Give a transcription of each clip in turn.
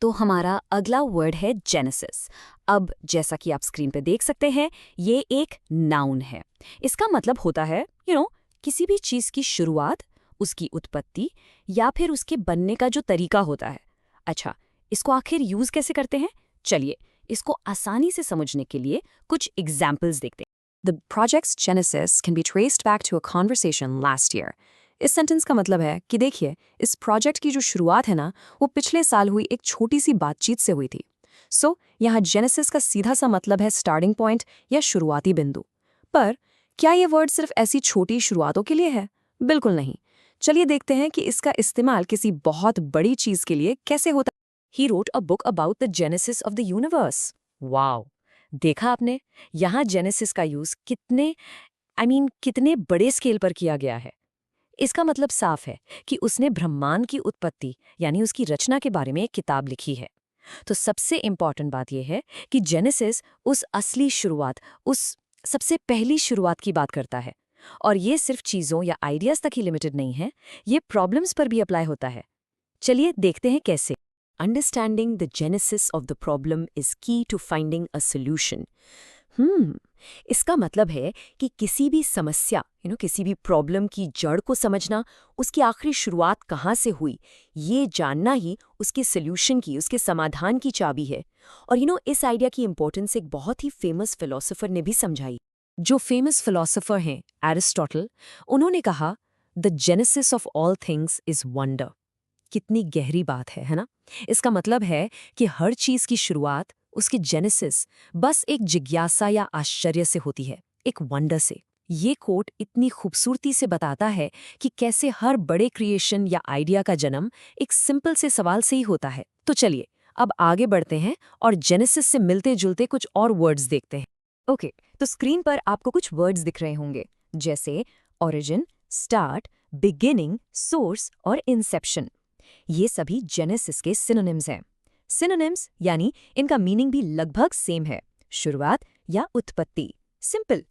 तो हमारा अगला वर्ड है जेनेसिस। अब जैसा कि आप स्क्रीन पे देख सकते हैं, ये एक नाउन है। इसका मतलब होता है किसी भी चीज़ की शुरुआत, उसकी उत्पत्ति या फिर उसके बनने का जो तरीका होता है। अच्छा, इसको आखिर यूज़ कैसे करते हैं? चलिए, इसको आसानी से समझने के लिए कुछ एग्जाम्पल्स देखते हैं। The project's genesis can be traced back to a conversation last year. इस सेंटेंस का मतलब है कि देखिए, इस प्रोजेक्ट की जो शुरुआत है ना, वो पिछले साल हुई एक छोटी सी बातचीत से हुई थी। यहाँ जेनेसिस का सीधा सा मतलब है स्टार्टिंग पॉइंट या शुरुआती बिंदु। पर क्या ये वर्ड सिर्फ ऐसी छोटी शुरुआतों के लिए है? बिल्कुल नहीं। चलिए देखते हैं कि इसका इस्तेमाल किसी बहुत बड़ी चीज के लिए कैसे होता है। He wrote a book about the genesis of the universe. Wow! देखा आपने? यहाँ जेनेसिस का यूज़ कितने बड़े स्केल पर किया गया है। इसका मतलब साफ है कि उसने ब्रह्मांड की उत्पत्ति यानी उसकी रचना के बारे में एक किताब लिखी है। तो सबसे इम्पॉर्टेंट बात यह है कि जेनेसिस उस असली शुरुआत, उस सबसे पहली शुरुआत की बात करता है। और ये सिर्फ चीज़ों या आइडियाज़ तक ही लिमिटेड नहीं है, ये प्रॉब्लम्स पर भी अप्लाई होता है। चलिए देखते हैं कैसे। Understanding the genesis of the problem is key to finding a solution. इसका मतलब है कि किसी भी समस्या, किसी भी प्रॉब्लम की जड़ को समझना, उसकी आखिरी शुरुआत कहाँ से हुई, ये जानना ही उसके सॉल्यूशन की, उसके समाधान की चाबी है। और इस आइडिया की इंपॉर्टेंस एक बहुत ही फेमस फिलोसोफर ने भी समझाई। जो फेमस फिलोसोफर हैं एरिस्टोटल, उन्होंने कहा, the genesis of all things is wonder. कितनी गहरी बात है ना? इसका मतलब है कि हर चीज की शुरुआत, उसकी जेनेसिस, बस एक जिज्ञासा या आश्चर्य से होती है, एक वंडर से। ये कोट इतनी खूबसूरती से बताता है कि कैसे हर बड़े क्रिएशन या आइडिया का जन्म एक सिंपल से सवाल से ही होता है। तो चलिए, अब आगे बढ़ते हैं और जेनेसिस से मिलते जुलते कुछ और वर्ड्स देखते हैं। ओके, तो स्क्रीन पर आपको कुछ वर्ड्स दिख रहे होंगे, जैसे ओरिजिन, स्टार्ट, बिगिनिंग, सोर्स और इंसेप्शन। ये सभी जेनेसिस के सिनोनिम्स हैं। सिनोनिम्स यानी इनका मीनिंग भी लगभग सेम है, शुरुआत या उत्पत्ति। सिंपल।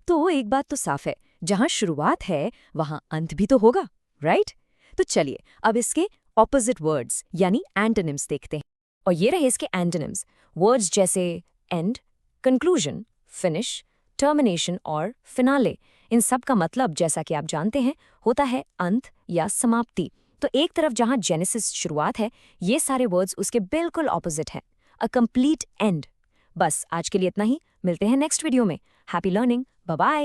तो एक बात तो साफ है, जहां शुरुआत है वहां अंत भी तो होगा, राइट? तो चलिए अब इसके ऑपोजिट वर्ड्स यानी एंटोनिम्स देखते हैं। और ये रहे इसके एंटोनिम्स, वर्ड्स जैसे एंड, कंक्लूजन, फिनिश, टर्मिनेशन और फिनाले। इन सब का मतलब, जैसा कि आप जानते हैं, होता है अंत या समाप्ति। तो एक तरफ जहां जेनेसिस शुरुआत है, ये सारे वर्ड्स उसके बिल्कुल ऑपोजिट हैं, अ कंप्लीट एंड। बस आज के लिए इतना ही, मिलते हैं नेक्स्ट वीडियो में। Happy learning, bye bye.